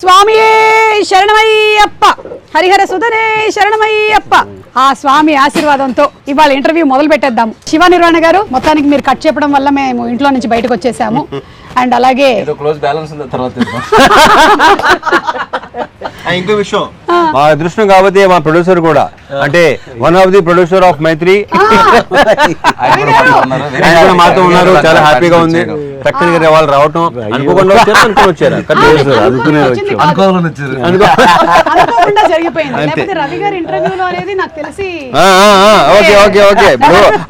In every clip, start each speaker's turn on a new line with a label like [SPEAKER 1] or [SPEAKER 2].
[SPEAKER 1] స్వామియే శరణమయ్యప్ప, హరిహర సుధనే శరణమయ్యప్ప. ఆ స్వామి ఆశీర్వాదంతో ఇవాళ ఇంటర్వ్యూ మొదలు పెట్టేద్దాం. శివ నిర్వాణ గారు, మొత్తానికి మీరు కట్ చెప్పడం వల్ల మేము ఇంట్లో నుంచి బయటకు వచ్చేసాము. అండ్ అలాగే
[SPEAKER 2] ఇంకో విషయం, మా అదృష్టం కాబట్టి మా ప్రొడ్యూసర్ కూడా, అంటే one of the producer of Mythri మాతో ఉన్నారు. చాలా హ్యాపీగా ఉంది. చక్కగా వాళ్ళు రావటం అనుకోకుండా వచ్చారు.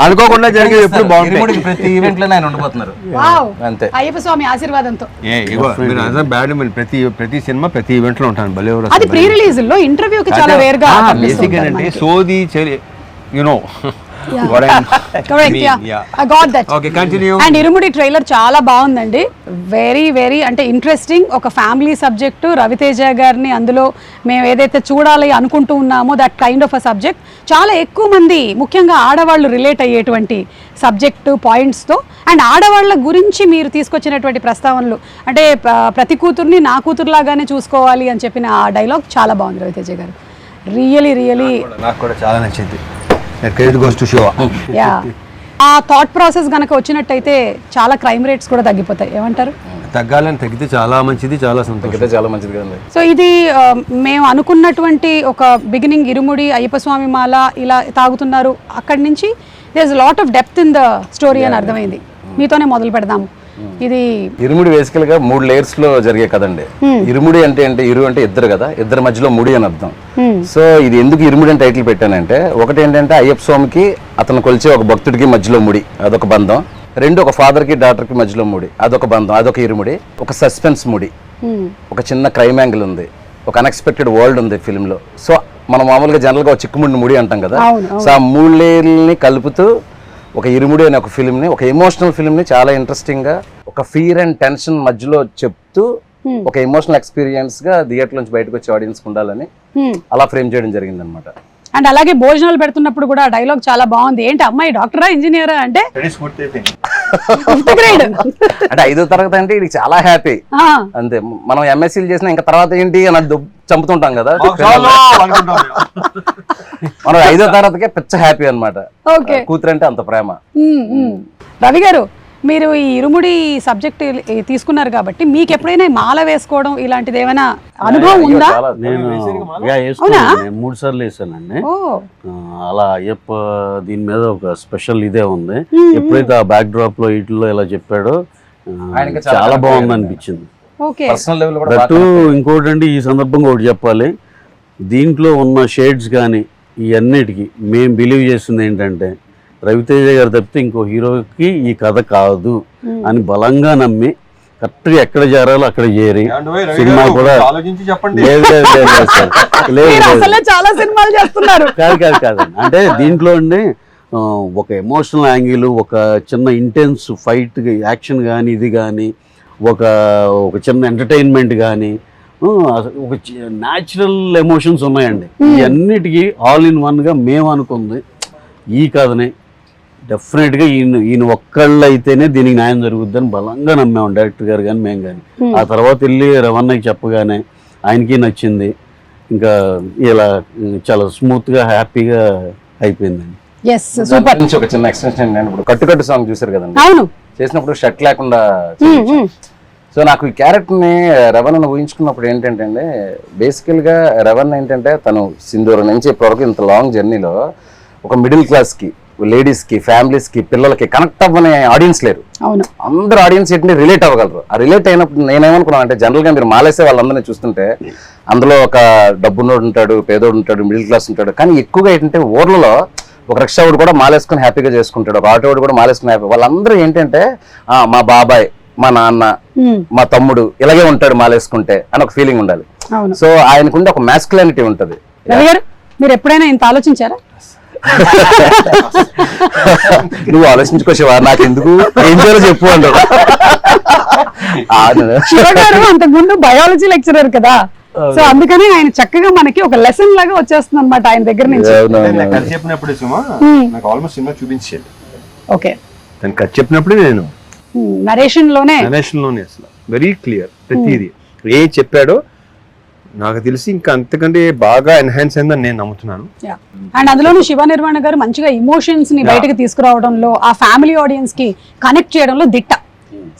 [SPEAKER 2] అనుకోకుండా జరిగేది ఎప్పుడు బాగుంటుంది.
[SPEAKER 3] ప్రతి ఈవెంట్ లో ఆయన ఉండిపోతున్నారు.
[SPEAKER 1] అయ్యప్ప స్వామి ఆశీర్వాదంతో
[SPEAKER 2] ప్రతి సినిమా ప్రతి ఈవెంట్ లో ఉంటాను. భలే
[SPEAKER 1] అది ప్రీ రిలీజ్ లో ఇంటర్వ్యూ కి చాలా వేర్ గా
[SPEAKER 2] బేసిక్ అంటే సోది you know.
[SPEAKER 1] And irumudi trailer చాలా బాగుందండి. వెరీ వెరీ అంటే ఇంట్రెస్టింగ్. ఒక ఫ్యామిలీ సబ్జెక్టు, రవితేజ గారిని అందులో మేము ఏదైతే చూడాలి అనుకుంటూ ఉన్నామో that kind of a subject చాలా ఎక్కువ మంది, ముఖ్యంగా ఆడవాళ్ళు రిలేట్ అయ్యేటువంటి సబ్జెక్టు పాయింట్స్తో. అండ్ ఆడవాళ్ళ గురించి మీరు తీసుకొచ్చినటువంటి ప్రస్తావనలు, అంటే ప్రతి కూతుర్ని నా కూతురులాగానే చూసుకోవాలి అని చెప్పిన ఆ డైలాగ్ చాలా బాగుంది రవితేజ గారు. రియలీ రియలీ
[SPEAKER 2] నాకు కూడా చాలా నచ్చింది.
[SPEAKER 1] ఆ థాట్ ప్రాసెస్ గనక వచ్చినట్టయితే చాలా క్రైమ్ రేట్స్ కూడా తగ్గిపోతాయి. ఏమంటారు?
[SPEAKER 2] తగ్గాలని, తగ్గితే చాలా మంచిది, చాలా సంతోషం, చాలా మంచిది కదండి.
[SPEAKER 1] సో ఇది మేము అనుకున్నటువంటి ఒక బిగినింగ్, ఇరుముడి అయ్యప్ప స్వామి మాల ఇలా తాగుతున్నారు, అక్కడి నుంచి there is lot of depth in the story అని అర్థమైంది. మీతోనే మొదలు పెడదాము. ఇది
[SPEAKER 3] ఇరుముడి బేసికల్ గా 3 layers లో జరిగే కదండి. ఇరుముడి అంటే ఇరు అంటే ఇద్దరు కదా, ఇద్దరి మధ్యలో ముడి అని అర్థం. సో ఇది ఎందుకు ఇరుముడి అని టైటిల్ పెట్టానంటే, ఒకటి ఏంటంటే అయ్యప్ప స్వామికి అతను కొలిచే ఒక భక్తుడికి మధ్యలో ముడి, అదొక బంధం. 2 ఒక ఫాదర్ కి డాటర్ కి మధ్యలో ముడి, అదొక బంధం, అదొక ఇరుముడి. ఒక సస్పెన్స్ ముడి, ఒక చిన్న క్రైమ్ యాంగిల్ ఉంది, ఒక అన్ఎక్స్పెక్టెడ్ వరల్డ్ ఉంది ఫిల్మ్ లో. సో మనం మామూలుగా జనరల్ గా చిక్కుముడిని ముడి అంటాం కదా. సో ఆ 3 layerలని కలుపుతూ ఒక ఇరుముడి అనే ఒక ఫిల్మ్ని, ఒక ఎమోషనల్ ఫిల్మ్ని చాలా ఇంట్రెస్టింగ్గా, ఒక ఫియర్ అండ్ టెన్షన్ మధ్యలో చెప్తూ ఒక ఎమోషనల్ ఎక్స్పీరియన్స్ గా థియేటర్ నుంచి బయటకు వచ్చే ఆడియన్స్ ఉండాలని అలా ఫ్రేమ్ చేయడం జరిగింది అనమాట.
[SPEAKER 1] అండ్ అలాగే భోజనాలు పెడుతున్నప్పుడు కూడా డైలాగ్ చాలా బాగుంది. ఏంటి అమ్మాయి డాక్టరా ఇంజనీరా అంటే,
[SPEAKER 3] అంటే 5వ తరగతి అంటే ఇది చాలా హ్యాపీ అంతే. మనం ఎంఎస్సీలు చేసినా ఇంకా తర్వాత ఏంటి అని చంపుతుంటాం కదా, మనం 5వ తరగతికే పిచ్చ హ్యాపీ అనమాట. కూతురు అంటే అంత ప్రేమ.
[SPEAKER 1] రవి గారు, మీరు ఈ ఇరుముడి సబ్జెక్ట్ తీసుకున్నారు కాబట్టి మీకు ఎప్పుడైనా మాల వేసుకోవడం ఇలాంటిది ఏమైనా అనుభవం ఉందా?
[SPEAKER 4] నేను 3 సార్లు వేసానండి. అలా అయ్యప్ప దీని మీద ఒక స్పెషల్ ఇదే ఉంది. ఎప్పుడైతే ఆ బ్యాక్ డ్రాప్ లో ఇట్లో ఇలా చెప్పాడో చాలా బాగుంది అనిపించింది. ఇంకోటి అండి, ఈ సందర్భంగా ఒకటి చెప్పాలి, దీంట్లో ఉన్న షేడ్స్ కానీ ఈ అన్నిటికీ మేము బిలీవ్ చేస్తుంది ఏంటంటే, రవితేజ గారు తప్పితే ఇంకో హీరోకి ఈ కథ కాదు అని బలంగా నమ్మి కరెక్ట్గా ఎక్కడ చేరాలో అక్కడ చేరి సినిమా కూడా కాదు. అంటే దీంట్లో అండి ఒక ఎమోషనల్ యాంగిల్, ఒక చిన్న ఇంటెన్స్ ఫైట్ యాక్షన్ కానీ, ఇది కానీ ఒక చిన్న ఎంటర్టైన్మెంట్ కానీ, ఒక న్యాచురల్ ఎమోషన్స్ ఉన్నాయండి. ఈ అన్నిటికీ ఆల్ ఇన్ వన్గా మేము అనుకుంది ఈ కథనే డెఫినెట్గా ఈయన ఒక్కళ్ళు అయితేనే దీనికి న్యాయం జరుగుద్దని బలంగా నమ్మాము, డైరెక్టర్ గారు కానీ మేము కానీ. ఆ తర్వాత వెళ్ళి రవణకి చెప్పగానే ఆయనకి నచ్చింది. ఇంకా ఇలా చాలా స్మూత్గా హ్యాపీగా అయిపోయిందండి.
[SPEAKER 3] ఒక చిన్న ఎక్స్టెన్షన్, ఇప్పుడు కట్టు సాంగ్ చూసారు కదండి, చేసినప్పుడు షర్ట్ లేకుండా. సో నాకు ఈ క్యారెక్టర్ని రవణను ఊహించుకున్నప్పుడు ఏంటంటే అండి, బేసికల్గా రవణ్ ఏంటంటే తను సింధూరం నుంచి ఇప్పటివరకు ఇంత లాంగ్ జర్నీలో ఒక మిడిల్ క్లాస్కి, లేడీస్కి, ఫ్యామిలీస్కి, పిల్లలకి కనెక్ట్ అవ్వని ఆడియన్స్ లేరు. అందరూ ఆడియన్స్ ఏంటంటే రిలేట్ అవ్వగలరు. ఆ రిలేట్ అయినప్పుడు నేనేమనుకున్నాను అంటే, జనరల్గా మీరు మాలేసే వాళ్ళందరినీ చూస్తుంటే అందులో ఒక డబ్బున్నోడు ఉంటాడు, పేదోడు ఉంటాడు, మిడిల్ క్లాస్ ఉంటాడు. కానీ ఎక్కువగా ఏంటంటే ఊర్లలో ఒక రిక్షావాడు కూడా మాలేసుకొని హ్యాపీగా చేసుకుంటాడు, ఒక ఆటోవాడు కూడా మాలేసుకుని హ్యాపీ. వాళ్ళందరూ ఏంటంటే మా బాబాయ్, మా నాన్న, మా తమ్ముడు ఇలాగే ఉంటాడు మాలేసుకుంటే అని ఒక ఫీలింగ్ ఉండాలి. సో ఆయనకుంటే ఒక మ్యాస్కులానిటీ ఉంటుంది.
[SPEAKER 1] మీరు ఎప్పుడైనా ఇంత ఆలోచించారా?
[SPEAKER 3] నువ్వు ఆలోచించుకోవా, నాకు ఎందుకు, ఏం చేయాలో చెప్పు అంటారు.
[SPEAKER 1] అంతకుముందు బయాలజీ లెక్చరర్ కదా, సో అందుకని ఆయన చక్కగా మనకి ఒక లెసన్ లాగా వచ్చేస్తుంది అనమాట ఆయన దగ్గర నుంచి.
[SPEAKER 2] చెప్పినప్పుడు నాకు ఆల్మోస్ట్ సినిమా చూపించేది.
[SPEAKER 1] ఓకే,
[SPEAKER 2] కథ చెప్పినప్పుడు నేను
[SPEAKER 1] నరేషన్ లోనే
[SPEAKER 2] అసలు వెరీ క్లియర్ ప్రతిదీ ఏ చెప్పాడో నాకు తెలిసి ఇంకా అంతకంటే బాగా ఎన్హాన్స్ అయిందని నేను నమ్ముతున్నాను.
[SPEAKER 1] అండ్ అందులోనూ శివ నిర్వాణ గారు మంచిగా ఎమోషన్స్ ని బయటకు తీసుకురావడంలో, ఆ ఫ్యామిలీ ఆడియన్స్ కి కనెక్ట్ చేయడంలో దిట్ట.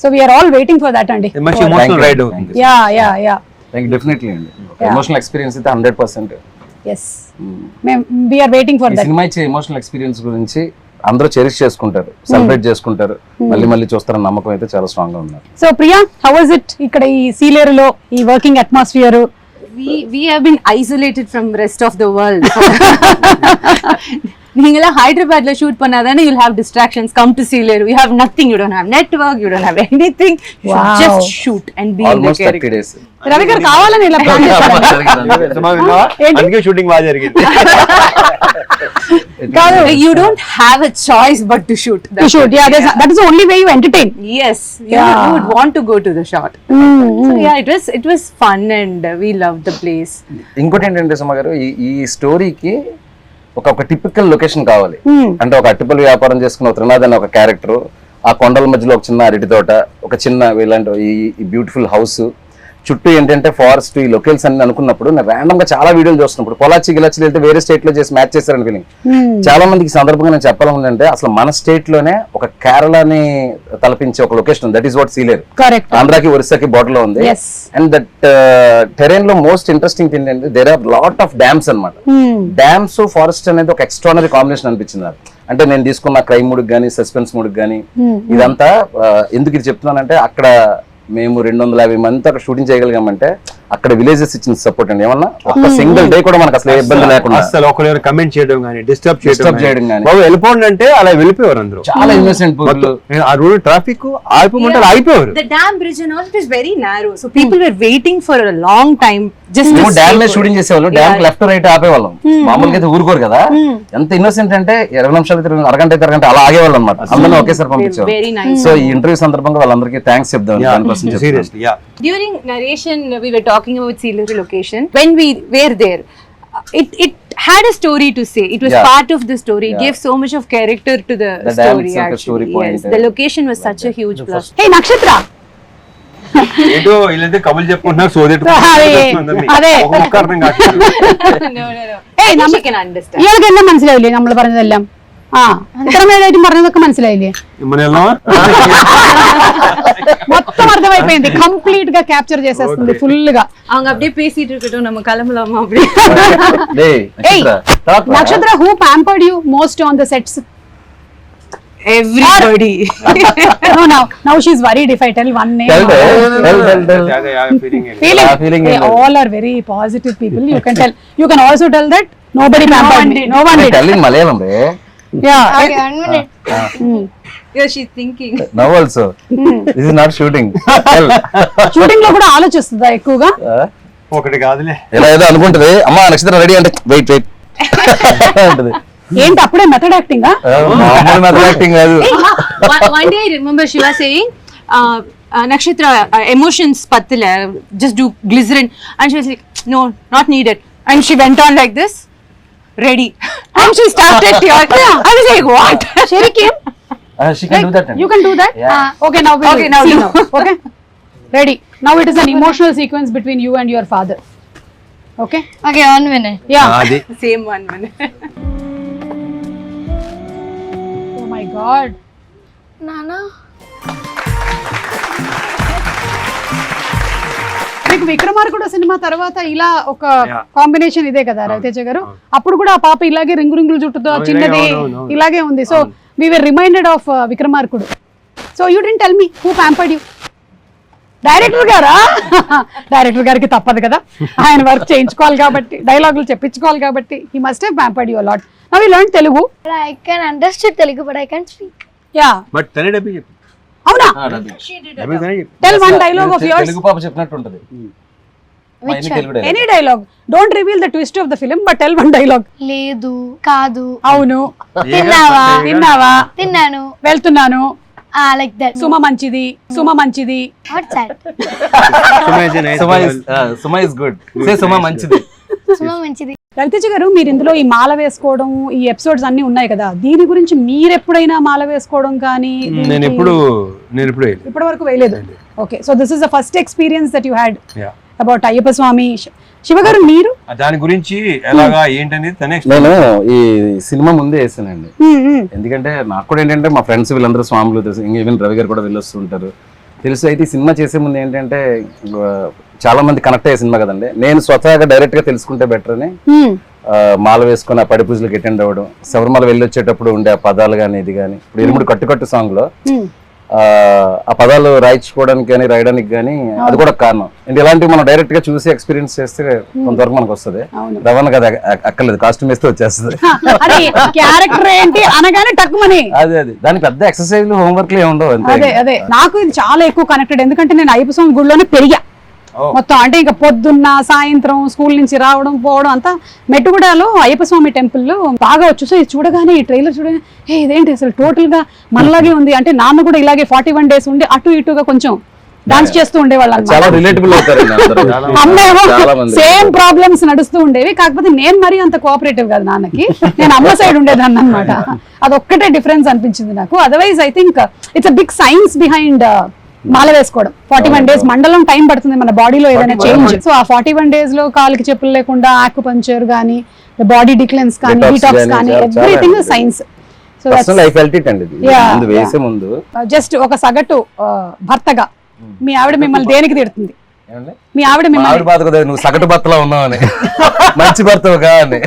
[SPEAKER 1] So we're all waiting for that అండి.
[SPEAKER 2] మంచి ఎమోషనల్ రైడ్ అవుతుంది.
[SPEAKER 1] యా
[SPEAKER 3] డెఫినెట్లీ అండి. ఎమోషనల్ ఎక్స్పీరియన్స్ అయితే 100%.
[SPEAKER 1] yes we're waiting for that.
[SPEAKER 3] సినిమా ఇచ్చే ఎమోషనల్ ఎక్స్పీరియన్స్ గురించి అందరూ చెరిష్ చేసుకుంటారు, సెలబ్రేట్ చేసుకుంటారు, మళ్ళీ చూస్తారన్న నమ్మకం అయితే చాలా స్ట్రాంగ్ గా ఉన్నారు.
[SPEAKER 1] So Priya, how was it ఇక్కడ ఈ సీలేరులో ఈ working atmosphere?
[SPEAKER 5] We have been isolated from rest of the world. நீங்கள ஹைதராபாத்ல ஷூட் பண்ணாதானே you'll have distractions. Come to Sealeru, you have nothing, you don't have network, you don't have anything. You should just shoot and be
[SPEAKER 3] Almost
[SPEAKER 5] in the
[SPEAKER 3] 30 days.
[SPEAKER 1] Ravi గారు కావాలని ఇలా plan చేశారు.
[SPEAKER 2] అందుకే shooting బాగా జరిగింది.
[SPEAKER 5] You don't have a choice but to shoot.
[SPEAKER 1] To shoot, yeah, that is the only way you entertain.
[SPEAKER 5] Yes, you would want to go to the shot. So yeah, it was fun and we loved the place.
[SPEAKER 3] ఇంకోటి ఏంటంటే సుమ గారు, ఈ స్టోరీకి ఒక typical location కావాలి. అంటే ఒక అట్టిపల్లి వ్యాపారం చేసుకున్న త్రినాథ్ అనే ఒక క్యారెక్టర్, ఆ కొండల మధ్యలో ఒక చిన్న అరటి తోట, ఒక చిన్న ఇలాంటి ఈ బ్యూటిఫుల్ హౌస్, చుట్టూ ఏంటంటే ఫారెస్ట్, ఈ లొకేల్స్ అన్ని అనుకున్నప్పుడు నేను ర్యాండమ్ గా చాలా వీడియోలు చూస్తున్నప్పుడు పొలాచి గిలాచి వెళ్తే వేరే స్టేట్ లో చేసి మ్యాచ్ చేశారని ఫీలింగ్. చాలా మందికి సందర్భంగా నేను చెప్పాలంటే అసలు మన స్టేట్ లోనే ఒక కేరళని తలపించే ఒక location, that is what Sileru.
[SPEAKER 1] Correct.
[SPEAKER 3] ఆంధ్రాకి ఒరిస్సాకి బోర్డర్ లో ఉంది. అండ్ దట్ టెరైన్ లో మోస్ట్ ఇంట్రెస్టింగ్ థింగ్ ఏంటంటే there are lot of dams అన్నమాట. డ్యామ్స్ ఫారెస్ట్ అనేది ఒక ఎక్స్ట్రానరీ కాంబినేషన్ అనిపించింది నాకు. అంటే నేను తీసుకున్న క్రైమ్ మూడ్ కానీ సస్పెన్స్ మూడ్ కానీ ఇదంతా ఎందుకు ఇది చెప్తున్నానంటే, అక్కడ మేము 250 మంది అక్కడ షూటింగ్ చేయగలిగామంటే అక్కడ విలేజెస్ ఇచ్చిన సపోర్ట్ అండి. ఏమన్నా ఒక సింగిల్ డే కూడా మనకు అసలు ఇబ్బంది లేకుండా,
[SPEAKER 2] అసలు ఒకరు కమెంట్ చేయడం కానీ డిస్టర్బ్
[SPEAKER 3] చేయడం కానీ,
[SPEAKER 2] బాబు వెళ్ళిపోండి అంటే అలా వెళ్ళిపోయారు అందరూ.
[SPEAKER 3] చాలా ఇన్నోసెంట్ పీపుల్.
[SPEAKER 2] ఆ రోడ్ ట్రాఫిక్ ఆగిపోమంటే అయిపోయారు.
[SPEAKER 5] The dam bridge and all, it is very narrow, so people were waiting for a long time just to
[SPEAKER 3] dam మీద షూటింగ్ చేసేవాళ్ళు, డ్యామ్ లెఫ్ట్ రైట్ ఆపేవాళ్ళం. మామూలుగా అయితే ఊరుకోరు కదా. ఎంత ఇన్నోసెంట్ అంటే 20 నిమిషాలు అరగంట అయితే అరగంట అలా ఆగేవాళ్ళు అనమాట. అందరినీ ఒకేసారి పంపించారు.
[SPEAKER 5] very nice.
[SPEAKER 3] సో ఈ ఇంటర్వ్యూ సందర్భంగా వాళ్ళందరికీ థ్యాంక్స్ చెప్దాం.
[SPEAKER 2] Seriously yeah.
[SPEAKER 5] During narration we were talking about Sealeru location. When we were there, it had a story to say. It was part of the story. It gave so much of character to the story actually. Yes, the location was such a huge plus.
[SPEAKER 1] హే నక్షత్ర,
[SPEAKER 2] ఏదో వీళ్ళైతే కబులు చెప్పుకుంటున్నారు, సోదెట్టు
[SPEAKER 1] അതെ
[SPEAKER 2] ఒక అర్థం కాదు.
[SPEAKER 5] No.
[SPEAKER 1] ഏയ്
[SPEAKER 5] She can understand.
[SPEAKER 1] ഇയാൾക്ക് എല്ലാം മനസ്സിലായില്ലേ നമ്മൾ പറഞ്ഞതെല്ലാം? ആ ഇത്രമേലായിട്ടും പറഞ്ഞതൊക്കെ മനസ്സിലായില്ലേ? మొత్తం అర్థమైపోయింది, కంప్లీట్ గా క్యాప్చర్ చేసేస్తుంది ఫుల్ గా.
[SPEAKER 5] அவங்க அப்படியே பேசிட்டு இருக்கட்டும், நம்ம கிளம்பலாமா அப்படியே?
[SPEAKER 1] Hey, Nakshatra, who pampered you most on the sets?
[SPEAKER 5] Everybody.
[SPEAKER 1] Now she's worried if I tell one name. Feeling. They all are very positive people. You can tell. You can also tell that nobody pampered me. No one did.
[SPEAKER 3] Tell in Malayalam, re.
[SPEAKER 1] Yeah.
[SPEAKER 6] Okay, 1 minute.
[SPEAKER 5] Yeah, she's thinking.
[SPEAKER 3] Now also. This is not shooting.
[SPEAKER 1] Shooting లో కూడా ఆలోచిస్తుందా ఎక్కువగా?
[SPEAKER 2] ఒకటి కాదులే,
[SPEAKER 3] ఇలా ఏదో అనుకుంటది, అమ్మా నక్షత్రం ready అంటే వెయిట్ అంటది.
[SPEAKER 1] ఏంటి అప్పుడే మెథడ్ యాక్టింగ్?
[SPEAKER 3] మెథడ్ యాక్టింగ్ కాదు.
[SPEAKER 5] One day I remember she was saying, Nakshatra, emotions pattila, just do glycerin, and she was like, no, not needed, and she went on like this, ready, and she started tearing. I was like, what?
[SPEAKER 1] Sherikim,
[SPEAKER 3] She can do that.
[SPEAKER 1] you can do that?
[SPEAKER 3] Yeah.
[SPEAKER 1] Okay, now
[SPEAKER 5] Okay, now
[SPEAKER 1] see
[SPEAKER 5] you
[SPEAKER 1] now. Okay, ready. Now it is an emotional sequence between you and your father. Okay?
[SPEAKER 6] Okay, 1 minute.
[SPEAKER 1] Yeah.
[SPEAKER 2] అది
[SPEAKER 5] Same one minute.
[SPEAKER 1] Oh my God.
[SPEAKER 6] Nana.
[SPEAKER 1] మీకు విక్రమార్కుడు cinema తర్వాత ఇలా ఒక
[SPEAKER 2] Yeah.
[SPEAKER 1] Combination ఇదే కదా రవితేజ గారు? అప్పుడు కూడా ఆ పాప ఇలాగే రింగుల జుట్టుతో చిన్నది
[SPEAKER 2] అవును.
[SPEAKER 1] ఇలాగే ఉంది. So we were reminded of Vikramarkudu. So you didn't tell me who pampered you? Director గారా? డైరెక్టర్ గారికి తప్పదు కదా, ఆయన వర్క్ చేయించుకోవాలి కాబట్టి, డైలాగులు చెప్పించుకోవాలి కాబట్టి. He must have pampered you a lot. Now you learn Telugu.
[SPEAKER 6] But I can understand Telugu, but I can't speak.
[SPEAKER 1] Yeah,
[SPEAKER 2] but తనే డబ్బి చెప్పు.
[SPEAKER 1] అవునా?
[SPEAKER 2] డబ్బి తనే చెప్పు.
[SPEAKER 1] Tell one dialogue of yours.
[SPEAKER 3] Telugu పాప చెప్పినట్టు ఉంటది.
[SPEAKER 1] Any dialogue. Don't reveal the twist of the film, but tell one dialogue.
[SPEAKER 6] లేదు, కాదు,
[SPEAKER 1] అవును,
[SPEAKER 6] తిన్నావా,
[SPEAKER 1] తిన్నావా,
[SPEAKER 6] తిన్నాను,
[SPEAKER 1] వెళ్తున్నాను,
[SPEAKER 6] like that.
[SPEAKER 1] సుమ మంచిది, సుమ మంచిది.
[SPEAKER 6] What's that?
[SPEAKER 3] Suma is good. Say Suma మంచిది.
[SPEAKER 6] సుమ మంచిది.
[SPEAKER 1] రవితేజ గారు, మీరు ఇందులో ఈ మాల వేసుకోవడం, ఈ ఎపిసోడ్స్ అన్ని ఉన్నాయి కదా, దీని గురించి మీరు ఎప్పుడైనా మాల వేసుకోవడం కానీ?
[SPEAKER 2] నేను ఎప్పుడు
[SPEAKER 1] ఇప్పటి వరకు వేయలేదు. Okay, so this is the first experience that you had. About Ayyappa Swami. Shiva garu మీరు
[SPEAKER 2] దాని గురించి ఎలాగా ఏంటనేది తనే
[SPEAKER 3] నేను ఈ సినిమా ముందే వేసానండి. ఎందుకంటే నాకు కూడా ఏంటంటే మా ఫ్రెండ్స్ వీళ్ళందరూ స్వాములు తెలుసు, ఈవెన్ రవి గారు కూడా వెళ్ళొస్తుంటారు తెలుసు. అయితే ఈ సినిమా చేసే ముందు ఏంటంటే చాలా మంది కనెక్ట్ అయ్యే సినిమా కదండి. నేను స్వతహాగా డైరెక్ట్ గా తెలుసుకుంటే బెటర్ అని మాల వేసుకుని ఆ పడి పూజలకు అటెండ్ అవ్వడం, శబరిమల వెళ్ళి వచ్చేటప్పుడు ఉండే ఆ పదాలు కానీ ఇది కానీ, ఇప్పుడు ఇరుముడి కట్టు సాంగ్ లో ఆ పదాలు రాయించుకోవడానికి కానీ రాయడానికి కానీ అది కూడా కారణం. అంటే ఇలాంటివి మనం డైరెక్ట్ గా చూసి ఎక్స్పీరియన్స్ చేస్తే కొంతవరకు మనకు వస్తుంది. రవాణా కదా అక్కర్లేదు, కాస్ట్యూమ్ వేస్తే వచ్చేస్తుంది.
[SPEAKER 1] క్యారెక్టర్ ఏంటి అనగానే టక్కుమని
[SPEAKER 3] అదే దాని పెద్ద ఎక్సర్సైజ్ హోంవర్క్ లే ఉండవు.
[SPEAKER 1] అదే నాకు ఇది చాలా ఎక్కువ కనెక్టెడ్. ఎందుకంటే నేను అయ్యప్ప స్వామి గుడిలోనే పెరిగా మొత్తం. అంటే ఇంకా పొద్దున్న సాయంత్రం స్కూల్ నుంచి రావడం పోవడం అంతా మెట్టుగూడలో అయ్యప్ప స్వామి టెంపుల్ లో బాగా వచ్చు. సో ఇది చూడగానే ఈ ట్రైలర్ చూడగానే ఇదేంటి అసలు టోటల్ గా మనలాగే ఉంది. అంటే నాన్న కూడా ఇలాగే 41 days ఉండి అటు ఇటుగా కొంచెం డాన్స్ చేస్తూ ఉండేవాళ్ళు. సేమ్ ప్రాబ్లమ్స్ నడుస్తూ ఉండేవి. కాకపోతే నేను మరీ అంత కోఆపరేటివ్ కాదు నాన్నకి, నేను అమ్మ సైడ్ ఉండేదాన్ని అనమాట. అదొక్కటే డిఫరెన్స్ అనిపించింది నాకు. Otherwise I think it's a big science behind మాల వేసుకోవడం. 41 days మండలం టైం పడుతుంది మన బాడీలో ఏదైనా చేంజ్. సో ఆ 41 days లో కాలికి చెప్పులు లేకుండా ఆక్యుపంక్చర్ కానీ, బాడీ డిక్లెన్స్ కానీ, డీటాక్స్ కానీ, ఎవ్రీథింగ్ సైన్స్. సో జస్ట్ ఒక సగటు భర్తగా మీ ఆవిడ మిమ్మల్ని దేనికి తిడుతుంది? మీ ఆవిడ మిమ్మల్ని
[SPEAKER 3] నువ్వు సగటు భర్తలో ఉన్నావని, మంచి భర్తగా అని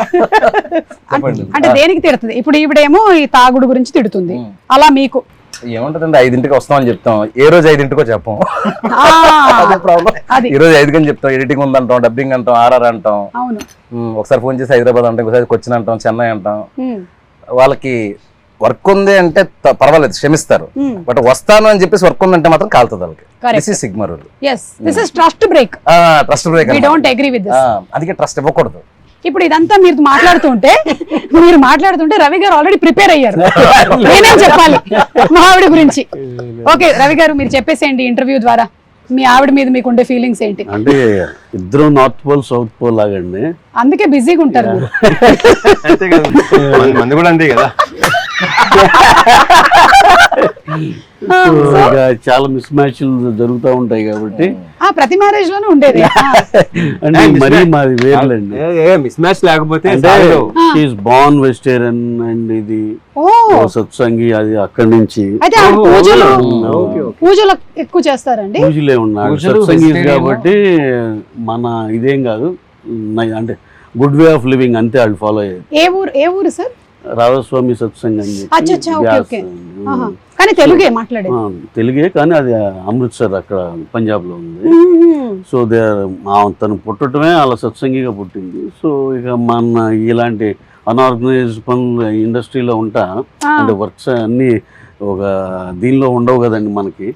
[SPEAKER 1] అంటే దేనికి తిడుతుంది? ఇప్పుడు ఈవిడేమో ఈ తాగుడు గురించి తిడుతుంది, అలా మీకు
[SPEAKER 3] ఏముంటదండి? 5ంటికి వస్తామని చెప్తాం, ఏ రోజు 5ంటికో చెప్పం. ఈ రోజు 5 గంటలు చెప్తాం, ఎడిటింగ్ ఉందంటాం, డబ్బింగ్ అంటాం, ఆర్ఆర్ అంటాం, ఒకసారి ఫోన్ చేసి హైదరాబాద్ అంటాం, ఒకసారి కొచ్చిన్ అంటాం, చెన్నై అంటాం. వాళ్ళకి వర్క్ ఉంది అంటే పర్వాలేదు, క్షమిస్తారు. బట్ వస్తాను అని చెప్పేసి వర్క్ ఉందంటే మాత్రం కాలుతుంది వాళ్ళకి. Sigma rule.
[SPEAKER 1] Trust break.
[SPEAKER 3] Trust break. అందుకే ట్రస్ట్ ఇవ్వకూడదు.
[SPEAKER 1] ఇప్పుడు ఇదంతా మీరు మాట్లాడుతుంటే రవి గారు ఆల్రెడీ ప్రిపేర్ అయ్యారు. నేనేం చెప్పాలి మా ఆవిడ గురించి? ఓకే రవి గారు మీరు చెప్పేసేయండి ఇంటర్వ్యూ ద్వారా మీ ఆవిడ మీద మీకు ఉండే ఫీలింగ్స్ ఏంటి?
[SPEAKER 4] అంటే ఇద్దరు నార్త్ పోల్ సౌత్ పోల్ లాగండి,
[SPEAKER 1] అందుకే బిజీగా ఉంటారు.
[SPEAKER 2] మంది కూడా అంతే కదా.
[SPEAKER 4] చాలా మిస్ మ్యాచ్లు జరుగుతూ ఉంటాయి కాబట్టి
[SPEAKER 1] ప్రతి మ్యారేజ్ లోనే ఉండేది.
[SPEAKER 4] అంటే మరీ మాది వేర్లండి,
[SPEAKER 2] మిస్ మ్యాచ్ లేకపోతే.
[SPEAKER 4] బార్న్ వెజిటేరియన్ అండ్ ఇది సత్సంగి, అది అక్కడి నుంచి
[SPEAKER 1] పూజలు ఎక్కువ చేస్తారండి.
[SPEAKER 4] పూజలే ఉన్నాడు సత్సంగి కాబట్టి మన ఇదేం కాదు, అంటే గుడ్ వే ఆఫ్ లివింగ్ అంతే వాళ్ళు ఫాలో అయ్యేది.
[SPEAKER 1] ఏ ఊరు సార్?
[SPEAKER 4] రాధాస్వామి సత్సంగం.
[SPEAKER 1] కానీ తెలుగే మాట్లాడేది.
[SPEAKER 4] తెలుగే కానీ అది అమృత్సర్ అక్కడ పంజాబ్ లో ఉంది. సో తను పుట్టడమే అలా సత్సంగిగా పుట్టింది. సో ఇక మన ఇలాంటి అన్ఆర్గనైజ్డ్ పనులు ఇండస్ట్రీలో ఉంటా అంటే వర్క్స్ అన్ని ఒక దీనిలో ఉండవు కదండి మనకి,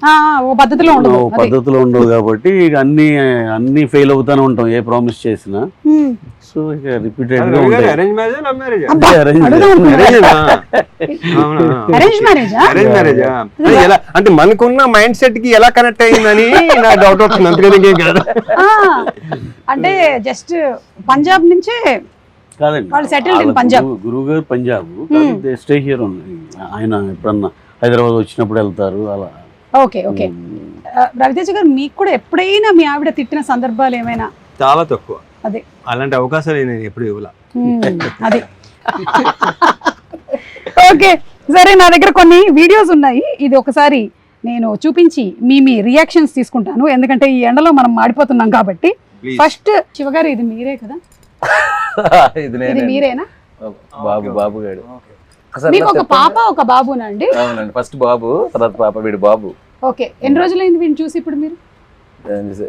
[SPEAKER 4] పద్ధతిలో ఉండవు కాబట్టి ఇక అన్ని ఫెయిల్ అవుతానే ఉంటాం ఏ ప్రామిస్ చేసినా. సో ఇక రిపీటెడ్ గా ఉంటాయి.
[SPEAKER 2] అంటే మనకున్న మైండ్ సెట్ కి ఎలా కనెక్ట్ అయ్యిందని నా డౌట్ వస్తుంది. అందుకని కాదు
[SPEAKER 1] అంటే జస్ట్ పంజాబ్ నుంచే
[SPEAKER 4] కాదండి, గురువు గారు పంజాబ్, స్టే హియర్ ఉంది. ఆయన ఎప్పుడన్నా హైదరాబాద్ వచ్చినప్పుడు వెళ్తారు అలా.
[SPEAKER 1] ఓకే ఓకే రవితేజ గారు మీకు కూడా ఎప్పుడైనా మీ ఆవిడ తిట్టిన సందర్భాలు ఏమైనా?
[SPEAKER 2] చాలా తక్కువ.
[SPEAKER 1] అదే అలాంటి
[SPEAKER 2] అవకాశాలు నేను ఎప్పుడు ఇవ్వలా.
[SPEAKER 1] అది ఓకే సరే, నా దగ్గర కొన్ని వీడియోస్ ఉన్నాయి. ఇది ఒకసారి నేను చూపించి మీ రియాక్షన్స్ తీసుకుంటాను, ఎందుకంటే ఈ ఎండలో మనం మాడిపోతున్నాం కాబట్టి. ఫస్ట్ శివగారు ఇది మీరే కదా? ఇది మీరేనా?
[SPEAKER 3] బాబు గారు.
[SPEAKER 1] మీకు ఒక పాప ఒక బాబునండి?
[SPEAKER 3] అవునండి, ఫస్ట్ బాబు, తర్వాత పాప, వీడు బాబు.
[SPEAKER 1] ఓకే, ఎన్ని రోజులైంది వీడిని చూసి ఇప్పుడు మీరు?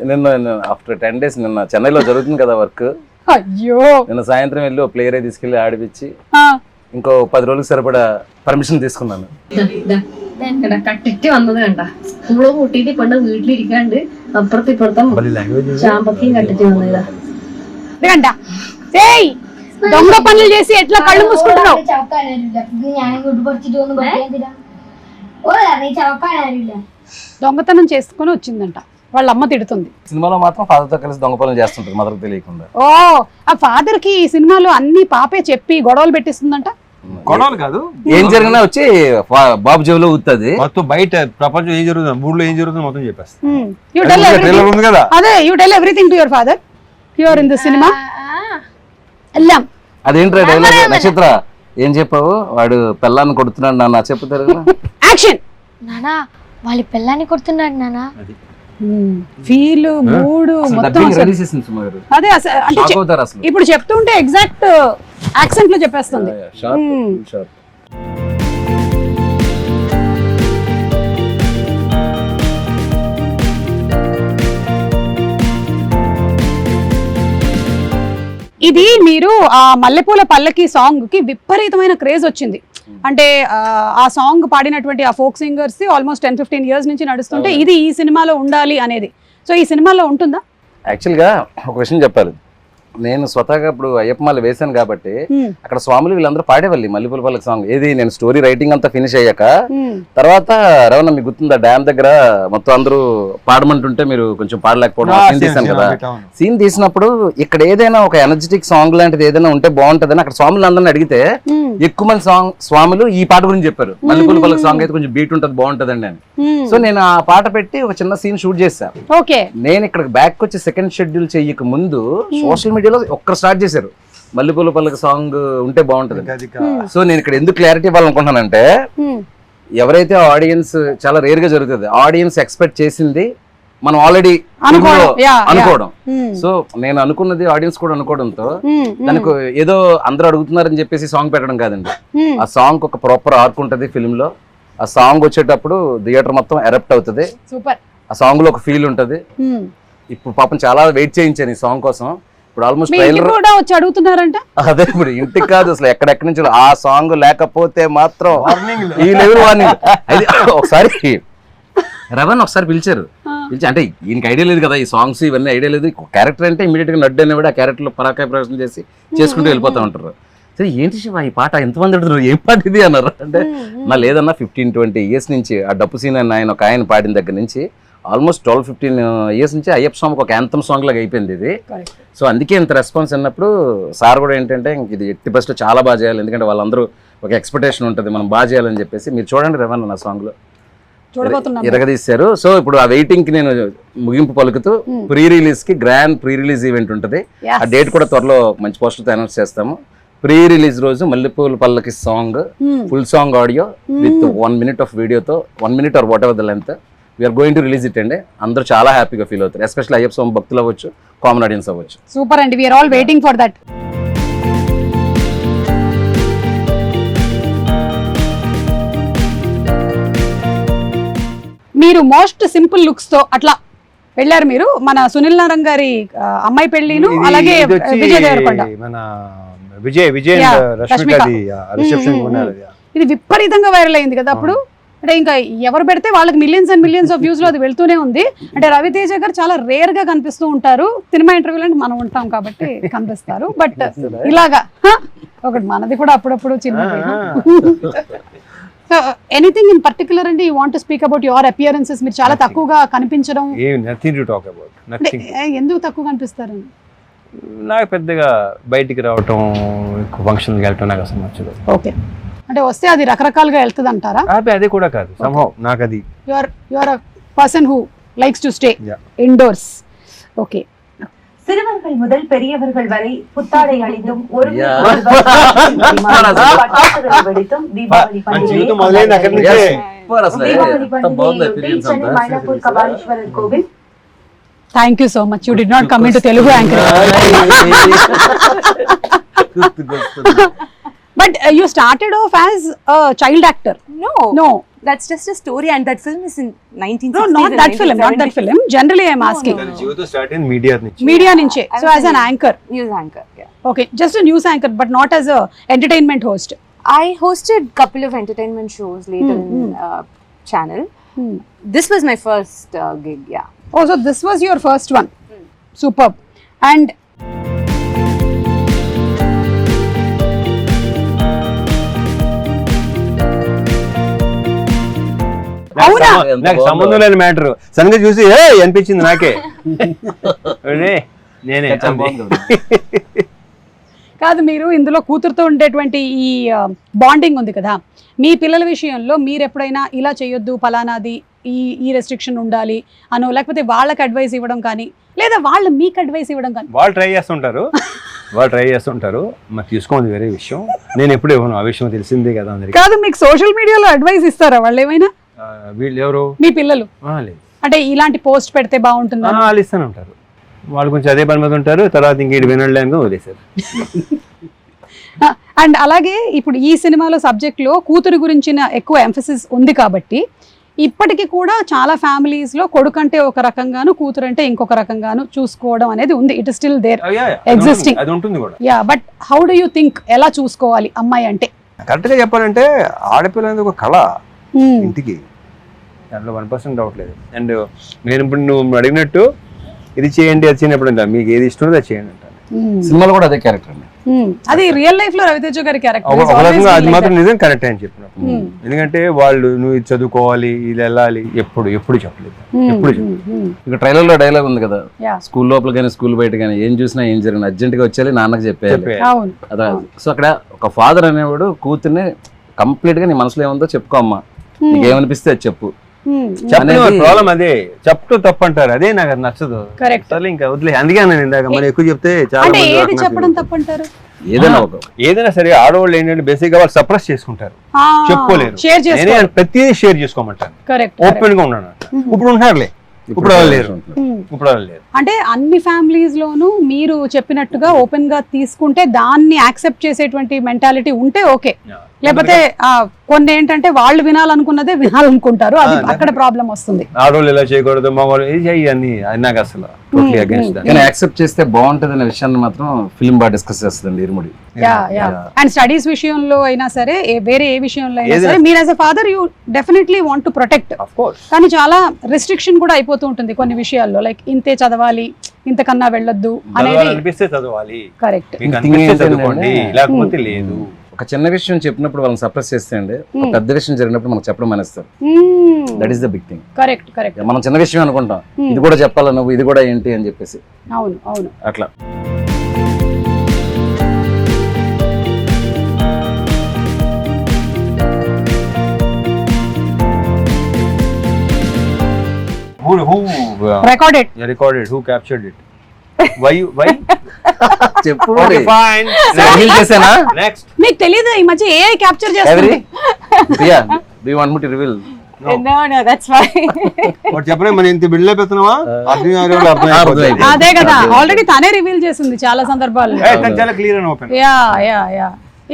[SPEAKER 3] నిన్న ఆఫ్టర్ 10 days, నిన్న చెన్నైలో జరుగుతుంది కదా వర్క్.
[SPEAKER 1] అయ్యో, నిన్న
[SPEAKER 3] సాయంత్రం వెళ్ళి ఒక ప్లేయర్ తీసుకెళ్లి ఆడిపించి ఇంకో 10 రోజులకు സരിപട പെർമിഷൻ తీసుకున్నాను.
[SPEAKER 7] കട്ടിട്ട് വന്നതണ്ട സ്കൂള് കൂട്ടിട്ട് പണ്ട് വീട്ടിലിരിക്കാണ്ട് അപ്പുറത്ത് ഇപ്പുറത്തും ചാമ്പക്കയും കട്ടിട്ട് വന്നതാ.
[SPEAKER 1] దొంగ పనులు చేసి ఎట్లా కళ్ళు మూసుకుంటున్నావు? దొంగతనం చేసుకుని వచ్చిందంట, వాళ్ళ అమ్మ తిడుతుంది.
[SPEAKER 3] సినిమాలో మాత్రం ఫాదర్ తో కలిసి దొంగ పనులు చేస్తుంటారు, మదర్ తెలియకుండా.
[SPEAKER 1] ఓ, ఆ ఫాదర్ కి ఈ సినిమాలో అన్ని పాపే చెప్పి గొడవలు పెట్టిస్తుందంట.
[SPEAKER 2] కొనాలి కాదు,
[SPEAKER 3] ఏం జరిగినా వచ్చి బాబు జేబులో ఊతుంది.
[SPEAKER 2] మొత్తం బయట ప్రపంచం ఏం జరుగుతుంది, ఊళ్ళో ఏం జరుగుతుంది మొత్తం చెప్పేస్తా.
[SPEAKER 1] యూ టెల్
[SPEAKER 2] ట్రైలర్ ఉంది కదా,
[SPEAKER 1] అదే you tell everything to your father here in this cinema. వెళ్ళాం.
[SPEAKER 3] అదేంట్రా డైలాగ్ నక్షత్ర ఏం చెప్పావు? వాడు పెళ్ళాన్ని కొడుతున్నాడు నాన్న, చెప్పుతారు కదా.
[SPEAKER 1] యాక్షన్.
[SPEAKER 6] నానా వాళ్ళ పిల్లాన్ని కొడుతున్నాడు నానా.
[SPEAKER 1] ఫీల్ మూడు మొత్తం అదే అంటే ఇప్పుడు చెప్తుంటే ఎగ్జాక్ట్ యాక్సెంట్ లో చెప్పేస్తుంది. ఇది మీరు ఆ మల్లెపూల పల్లకి సాంగ్ కి విపరీతమైన క్రేజ్ వచ్చింది. అంటే ఆ సాంగ్ పాడినటువంటి ఆ ఫోక్ సింగర్స్ ఆల్మోస్ట్ 10-15 ఇయర్స్ నుంచి నడుస్తుంటే ఇది ఈ సినిమాలో ఉండాలి అనేది. సో ఈ సినిమాలో ఉంటుందా?
[SPEAKER 3] యాక్చువల్గా ఒక విషయం చెప్పాలి, నేను స్వతహాగా ఇప్పుడు అయ్యప్ప మాల వేశాను కాబట్టి అక్కడ స్వాములు వీళ్ళందరూ పాడేవాళ్ళు మల్లెపూల పల్లకి సాంగ్. ఏది నేను స్టోరీ రైటింగ్ అంతా ఫినిష్ అయ్యాక తర్వాత రవణ మీకు గుర్తుందా డ్యామ్ దగ్గర మొత్తం అందరూ పాడమంటుంటే మీరు కొంచెం పాడలేకపోవడం సీన్ తీసాను కదా. సీన్ తీసినప్పుడు ఇక్కడ ఏదైనా ఒక ఎనర్జెటిక్ సాంగ్ లాంటిది ఏదైనా ఉంటే బాగుంటదని అక్కడ స్వాములు అందరిని అడిగితే ఎక్కువ మంది స్వాములు ఈ పాట గురించి చెప్పారు. మల్లెపూల పల్లకి సాంగ్ అయితే కొంచెం బీట్ ఉంటది బాగుంటదండి అని. సో నేను ఆ పాట పెట్టి ఒక చిన్న సీన్ షూట్ చేశాను. నేను ఇక్కడ బ్యాక్ వచ్చి సెకండ్ షెడ్యూల్ చెయ్యక ముందు సోషల్ మీడియాలో ఒక్కరు స్టార్ట్ చేశారు మల్లెపూల పల్లకి సాంగ్ ఉంటే బాగుంటది. సో నేను ఇక్కడ ఎందుకు క్లారిటీ ఇవ్వాలనుకుంటున్నానంటే ఎవరైతే ఆడియన్స్ చాలా రేర్ గా జరుగుతుంది, ఆడియన్స్ ఎక్స్పెక్ట్ చేసింది మనం ఆల్రెడీ అనుకోవడం. సో నేను అనుకున్నది ఆడియన్స్ కూడా అనుకోవడంతో దానికి ఏదో అందరూ అడుగుతున్నారని చెప్పేసి సాంగ్ పెట్టడం కాదండి. ఆ సాంగ్ ఒక ప్రాపర్ ఆర్క్ ఉంటది ఫిల్మ్ లో. ఆ సాంగ్ వచ్చేటప్పుడు థియేటర్ మొత్తం ఎరప్ట్ అవుతుంది. ఆ సాంగ్ లో ఒక ఫీల్ ఉంటది. ఇప్పుడు పాపం చాలా వెయిట్ చేయించాను ఈ సాంగ్ కోసం. ఇప్పుడు ఆల్మోస్ట్ ట్రైలర్
[SPEAKER 1] వచ్చి అడుగుతున్నారంట.
[SPEAKER 3] అదే ఇప్పుడు ఇంటికి కాదు అసలు ఎక్కడెక్కడి నుంచి ఆ సాంగ్ లేకపోతే మాత్రం ఈ లెవెల్ వార్నింగ్. అది ఒకసారి రవణ్ ఒకసారి పిలిచారు, అంటే ఈయనకి ఐడియా లేదు కదా ఈ సాంగ్స్ ఇవన్నీ ఐడియా లేదు. క్యారెక్టర్ అంటే ఇమీడియట్ గా నడ్డు అనేవాడు ఆ క్యారెక్టర్ లో పరాకాయ ప్రవేశం చేసి చేసుకుంటూ వెళ్ళిపోతా ఉంటారు. సరే ఏంటి శివ ఈ పాట ఎంతమంది అడుగుతున్నారు, ఏం పాట ఇది అన్నారు. అంటే నా లేదన్నా 15-20 ఇయర్స్ నుంచి ఆ డప్పు సీన్ అని ఆయన ఒక ఆయన పాడిన దగ్గర నుంచి ఆల్మోస్ట్ 12-15 ఇయర్స్ నుంచి అయ్యప్ప స్వామికి ఒక యాంథమ్ సాంగ్ లాగా అయిపోయింది ఇది. సో అందుకే ఇంత రెస్పాన్స్ అన్నప్పుడు సార్ కూడా ఏంటంటే ఇది ఎట్టి బెస్ట్ చాలా బాగా చేయాలి, ఎందుకంటే వాళ్ళందరూ ఒక ఎక్స్పెక్టేషన్ ఉంటుంది మనం బాగా చేయాలని చెప్పేసి. మీరు చూడండి రవణ నా సాంగ్ లో ఇరగదీశారు. సో ఇప్పుడు ఆ వెయిటింగ్ కి నేను ముగింపు పలుకుతూ ప్రీ రిలీజ్ కి గ్రాండ్ ప్రీ రిలీజ్ ఈవెంట్ ఉంటుంది. ఆ డేట్ కూడా త్వరలో మంచి పోస్టర్తో అనౌన్స్ చేస్తాము. ప్రీ రిలీజ్ రోజు మల్లెపూల పల్లకి song full song audio with 1 minute of వీడియోతో 1 minute or whatever the length we are going to release it అండి. అందరూ చాలా హ్యాపీగా ఫీల్ అవుతారు, ఎస్పెషల్లీ అయ్యప్ప స్వామి భక్తులు అవ్వచ్చు, కామన్ ఆడియన్స్ అవ్వచ్చు.
[SPEAKER 1] సూపర్ అండి, we're all waiting for that. మీరు మోస్ట్ సింపుల్ లుక్స్ తో అట్లా వెళ్ళారు మీరు. మన సునీల్ నారాయణ గారి అమ్మాయి పెళ్లిను, అలాగే విజయ్ దేవరకొండ,
[SPEAKER 2] మన విజయ్ రష్మికది రిసెప్షన్ ఉన్నారు.
[SPEAKER 1] ఇది విపరీతంగా వైరల్ అయింది కదా అప్పుడు. అంటే ఇంకా ఎవరు పెడితే వాళ్ళకి millions and millions of views లో అది వెళ్తూనే ఉంది. అంటే రవితేజ గారు చాలా రేర్ గా కనిపిస్తూ ఉంటారు, సినిమా ఇంటర్వ్యూలో అంటే మనం ఉంటాం కాబట్టి కనిపిస్తారు. బట్ ఇలాగా ఒకటి మనది కూడా అప్పుడప్పుడు చిన్న. సో ఎనీథింగ్ ఇన్ పర్టికులర్ అండి you want to speak about your appearances? మీరు చాలా తక్కువగా కనిపించడం. ఎందుకు తక్కువ కనిపిస్తారు?
[SPEAKER 2] నాకు పెద్దగా బయటికి రావటం, ఫంక్షన్కి వెళ్ళటం నాకు అసలు నచ్చదు.
[SPEAKER 1] ఓకే, అంటే వస్తే అది రకరకాలుగా వెళ్తుంది అంటారా?
[SPEAKER 2] అదే కూడా కాదు, నాకు అది
[SPEAKER 1] your person who likes to stay indoors. Okay,
[SPEAKER 8] சிறுவர்கள் முதல் பெரியவர்கள் வரை புத்தாடை அணிந்தும் ஒரு வெடித்தும் தீபாவளி மயிலாப்பூர் கபாலீஸ்வரர் கோவில்.
[SPEAKER 1] Thank you so much. You did not come into Telugu anchor. But you started off as a child actor. No.
[SPEAKER 5] That's just a story, and that film is in 1960s.
[SPEAKER 1] No, not that film. Not that film. Generally, I am asking.
[SPEAKER 2] జీవితం start in media నుంచి.
[SPEAKER 1] Media ninche. So as an anchor.
[SPEAKER 5] News anchor. Yeah.
[SPEAKER 1] Okay, just a news anchor, but not as a entertainment host.
[SPEAKER 5] I hosted couple of entertainment shows later in channel. This was my first gig. Yeah.
[SPEAKER 1] Oh, so this was your first one. Superb. And
[SPEAKER 2] నాకు సంబంధం లేని matter సడన్గా చూసి అనిపించింది నాకే. నేనే
[SPEAKER 1] కాదు, మీరు ఇందులో కూతురుతో ఉండేటువంటి ఈ బాండింగ్ ఉంది కదా, మీ పిల్లల విషయంలో మీరు ఎప్పుడైనా ఇలా చేయొద్దు ఫలానాది ఈ రెస్ట్రిక్షన్ ఉండాలి అనో, లేకపోతే వాళ్ళకి అడ్వైస్ ఇవ్వడం కానీ, లేదా వాళ్ళు మీకు అడ్వైస్ ఇవ్వడం కానీ?
[SPEAKER 2] వాళ్ళు ట్రై చేస్తుంటారు, మరి తీసుకోండి వేరే విషయం. నేను ఎప్పుడు ఇవ్వను, ఆ విషయం తెలిసిందే కదా అందరికి.
[SPEAKER 1] కాదు, మీకు సోషల్ మీడియాలో అడ్వైస్ ఇస్తారా వాళ్ళు ఏమైనా?
[SPEAKER 2] వీళ్ళు ఎవరు?
[SPEAKER 1] మీ పిల్లలు.
[SPEAKER 2] లేదు,
[SPEAKER 1] అంటే ఇలాంటి పోస్ట్ పెడితే బాగుంటుందా?
[SPEAKER 2] వాళ్ళు ఇస్తూనే ఉంటారు, వాళ్ళు కొంచెం అదే పని మీద ఉంటారు, తర్వాత ఇంకేటి వినలేక వదిలేశారు.
[SPEAKER 1] అండ్ అలాగే ఇప్పుడు ఈ సినిమాలో సబ్జెక్ట్లో కూతురు గురించిన ఎక్కువ ఎంఫసిస్ ఉంది కాబట్టి ఇప్పటికీ కూడా చాలా ఫ్యామిలీస్ లో కొడుకు అంటే ఒక రకంగాను కూతురు అంటే ఇంకొక రకంగాను చూసుకోవడం అనేది ఉంది. It is still there existing.
[SPEAKER 2] అది ఉంటుంది కూడా.
[SPEAKER 1] Yeah, but how do you think ఎలా చూసుకోవాలి అమ్మాయి అంటే?
[SPEAKER 2] కరెక్ట్ గా చెప్పాలంటే ఆడపిల్ల అనేది ఒక కళ ఇంటికి, దాంట్లో 1% డౌట్ లేదు. అండ్ నేను ఇప్పుడు నువ్వు అడిగినట్టు ఇది చేయండి అది చేయనప్పుడు అంట, మీకు ఏది ఇష్టం అది చేయండి అంటాను.
[SPEAKER 3] సినిమాలో కూడా అదే క్యారెక్టర్ అండి.
[SPEAKER 1] అది రియల్ లైఫ్ లో రవితేజ గారి క్యారెక్టర్.
[SPEAKER 2] అది మాత్రం నిజం కరెక్ట్ అని చెప్పినప్పుడు, ఎందుకంటే వాళ్ళు నువ్వు ఇది చదువుకోవాలి ఇది వెళ్ళాలి ఎప్పుడు చెప్పలేదు.
[SPEAKER 3] ఇక ట్రైలర్ లో డైలాగ్ ఉంది కదా, స్కూల్ లోపల కానీ స్కూల్ బయట కానీ ఏం చూసినా ఏం జరిగిన అర్జెంట్ గా వచ్చేయాలి నాన్నకి చెప్పేయాలి. అదే. సో అక్కడ ఒక ఫాదర్ అనేవాడు కూతుర్ని కంప్లీట్ గా నీ మనసులో ఏముందో చెప్పుకో అమ్మా, నీకేమనిపిస్తే అది చెప్పు.
[SPEAKER 2] ప్రాబ్లం అదే, చెప్తూ తప్పు అంటారు, అదే నాకు అది నచ్చదు. ఇంకా వదిలే, అందుకే నేను ఇందాక మరి ఎక్కువ చెప్తే చాలా
[SPEAKER 1] చెప్పడం తప్పు అంటారు.
[SPEAKER 2] ఏదైనా సరే ఆడవాళ్ళు ఏంటంటే బేసిక్ గా వాళ్ళు సప్రెస్ చేసుకుంటారు, చెప్పుకోలేరు. ప్రతిదీ షేర్ చేసుకోమంటారు, ఓపెన్ గా ఉన్నాను. ఇప్పుడు ఉన్నారులే, ఇప్పుడు లేరు.
[SPEAKER 1] అంటే అన్ని ఫ్యామిలీస్ లోనూ మీరు చెప్పినట్టుగా ఓపెన్ గా తీసుకుంటే దాన్ని యాక్సెప్ట్ చేసేటువంటి మెంటాలిటీ ఉంటే ఓకే. లేకపోతే కొన్ని ఏంటంటే వాళ్ళు వినాలనుకున్నదే వినాలనుకుంటారు, అది అక్కడ ప్రాబ్లం వస్తుంది.
[SPEAKER 2] ఆడవాళ్ళు ఇలా చేయకూడదు, మగవాళ్ళు ఇది చెయ్యి అది నాకు అసలు టోటలీ అగైన్స్ దట్.
[SPEAKER 3] కానీ యాక్సెప్ట్ చేస్తే బాగుంటది అనే విషయాన్ని మాత్రం ఫిల్మ్ బాగా డిస్కస్ చేస్తుంది ఇరుముడి.
[SPEAKER 1] అండ్ స్టడీస్ విషయంలో అయినా సరే, వేరే ఏ విషయంలో అయినా సరే, మీరు as a father you definitely want to protect. కానీ చాలా రిస్ట్రిక్షన్ కూడా అయిపోతూ ఉంటుంది కొన్ని విషయాల్లో, లైక్ ఇంతే చదవాలి ఇంతకన్నా వెళ్ళొద్దు అనేది. కరెక్ట్.
[SPEAKER 2] లేకపోతే లేదు.
[SPEAKER 3] ఒక చిన్న విషయం చెప్పినప్పుడు వాళ్ళని సప్రెస్ చేస్తే అండి, ఒక పెద్ద విషయం జరిగినప్పుడు మనకు చెప్పడం మానేస్తారు. That is the big thing.
[SPEAKER 1] Correct correct.
[SPEAKER 3] మనం చిన్న విషయం అనుకుంటాం, ఇది కూడా చెప్పాలా నువ్వు, ఇది కూడా ఏంటి అని చెప్పేసి.
[SPEAKER 1] అవును అవును,
[SPEAKER 3] అట్లా.
[SPEAKER 2] Recorded. Who captured it? Why?
[SPEAKER 3] చెప్పు.
[SPEAKER 2] Next.
[SPEAKER 1] మీకు తెలియదు ఈ మధ్య AI క్యాప్చర్ చేస్తుంది.
[SPEAKER 3] Priya, do you want me to reveal?
[SPEAKER 5] No, that's fine.
[SPEAKER 2] వాడు చెప్పనే మన ఇంత బిల్డ్ అయిపోతున్నావా?
[SPEAKER 1] అదే కదా, ఆల్రెడీ తనే రివీల్ చేసింది చాలా సందర్భాల్లో.
[SPEAKER 2] చాలా clear and open.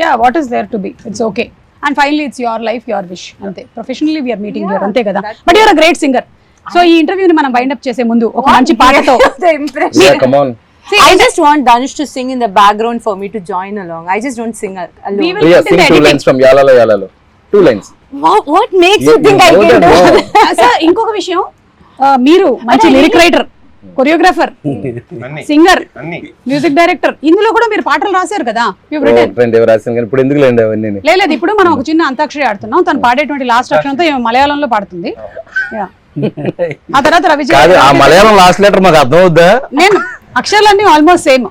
[SPEAKER 1] Yeah what is there to be, it's okay. And finally it's your life your wish, అంతే. ప్రొఫెషనల్లీ వీఆర్ మీటింగ్ హియర్, అంతే కదా. But you're a great singer. So ఈ ఇంటర్వ్యూని మనం వైండ్ అప్ చేసే ముందు ఒక మంచి పాటతో.
[SPEAKER 5] The impression.
[SPEAKER 3] Yeah, come on.
[SPEAKER 5] See, I just want Danush to sing in the background for me to join along. I just don't sing alone.
[SPEAKER 3] Priya, sing 2 lines from Yalalo. 2 lines.
[SPEAKER 5] What makes you think I can do?
[SPEAKER 1] Sir ఇంకొక విషయం, మీరు మంచి lyric writer, choreographer, singer, music director, ఇందులో కూడా మీరు పాటలు రాశారు కదా.
[SPEAKER 3] ఇప్పుడు ఎందుకు
[SPEAKER 1] లేదు, ఇప్పుడు మనం ఒక చిన్న అంతాక్షరి ఆడుతున్నాం, తను పాడేటువంటి లాస్ట్ అక్షరంతో మలయాళంలో పాడుతుంది. ఆ తర్వాత రవిజయ్,
[SPEAKER 3] మలయాళం లాస్ట్ లెటర్ మాకు అర్థం అవుద్దా?
[SPEAKER 1] నేను అక్షరాలన్నీ almost same.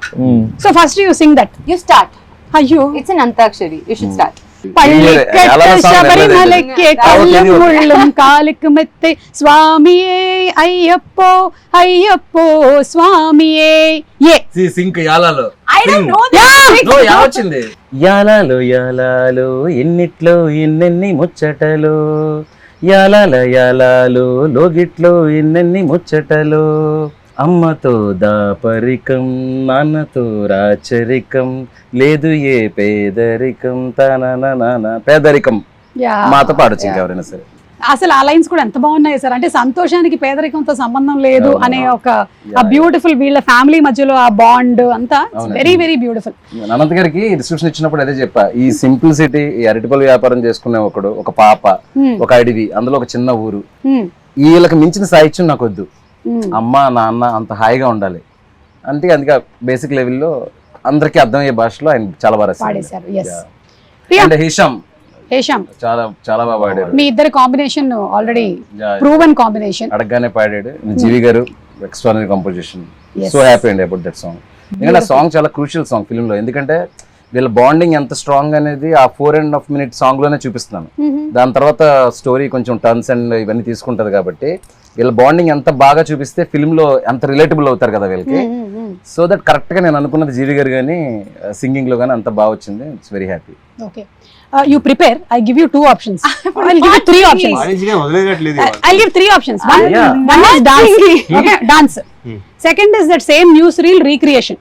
[SPEAKER 1] So first you sing that.
[SPEAKER 5] You start.
[SPEAKER 1] అయ్యో,
[SPEAKER 5] It's an antakshari. You should start.
[SPEAKER 1] ശബരിമലയ്ക്ക് കള്ളും മുള്ളും കാലിക്ക് മെത്തെ സ്വാമിയേ അയ്യപ്പോ അയ്യപ്പോ സ്വാമിയേ.
[SPEAKER 3] Sync యాలాలో.
[SPEAKER 5] I don't know that.
[SPEAKER 3] వచ్చింది యాలాలో యాలాలో ఎన్నిట్లో ఎన్నెన్ని ముచ్చటలో, యాలాల యాలాలో లోగిట్లో ఎన్నెన్ని ముచ్చటలో, అమ్మతో దాపరికం నాన్నతో రాచరికం, లేదు ఏ పేదరికం తన పేదరికం. మాతో పాడొచ్చు ఇంకెవరైనా సరే.
[SPEAKER 1] అసలు ఆ లైన్స్ కూడా ఎంత బాగున్నాయి సార్. అంటే సంతోషానికి పేదరికంతో సంబంధం లేదు అనే ఒక బ్యూటిఫుల్, వీళ్ళ ఫ్యామిలీ మధ్యలో ఆ బాండ్ అంతా వెరీ వెరీ బ్యూటిఫుల్.
[SPEAKER 3] అనంత్ గారికి డిస్క్రిప్షన్ ఇచ్చినప్పుడు అదే చెప్పా, ఈ సింప్లిసిటీ, ఈ అరటిపల్లి వ్యాపారం చేసుకునే ఒకడు, ఒక పాప, ఒక అడవి, అందులో ఒక చిన్న ఊరు, వీళ్ళకి మించిన సాహిత్యం నాకు వద్దు. అమ్మ నాన్న అంత హాయిగా ఉండాలి అంటే, అందుకే బేసిక్ లెవెల్లో అందరికీ అర్థమయ్యే భాషలో ఆయన చాలా బాగా రాశారు.
[SPEAKER 1] హేషామ్
[SPEAKER 3] చాలా చాలా బాగా పాడారు.
[SPEAKER 1] మీ ఇద్దరు కాంబినేషన్ ఆల్రెడీ ప్రూవెన్ కాంబినేషన్.
[SPEAKER 3] అడగగానే పాడాడు. జీవి గారు ఎక్స్ట్రానరీ కంపోజిషన్. సో హ్యాపీ అండి అబౌట్ దట్ సాంగ్. ఎందుకంటే ఆ సాంగ్ చాలా క్రూషియల్ సాంగ్ ఫిల్మ్ లో, ఎందుకంటే వీళ్ళ బాండింగ్ ఎంత స్ట్రాంగ్ అనేది ఆ 4.5 minute సాంగ్ లోనే చూపిస్తున్నాను. దాని తర్వాత స్టోరీ కొంచెం టర్న్స్ అండ్ ఇవన్నీ తీసుకుంటది కాబట్టి వీళ్ళ బాండింగ్ ఎంత బాగా చూపిస్తే ఫిల్మ్ లో ఎంత రిలేటబుల్ అవుతారు కదా వీళ్ళకి. సో దట్ కరెక్ట్ గా నేను అనుకున్నది జీవి గారు కానీ సింగింగ్ లో కానీ అంత బాగా వచ్చింది. It's very happy.
[SPEAKER 1] Okay, you prepare. I give you 2 options. I'll give you 3 options.
[SPEAKER 2] వాణిజ్యంగా వదిలేయట్లేదు.
[SPEAKER 1] I'll give 3 options. One is dance. Okay, dance. Second is that same newsreel recreation.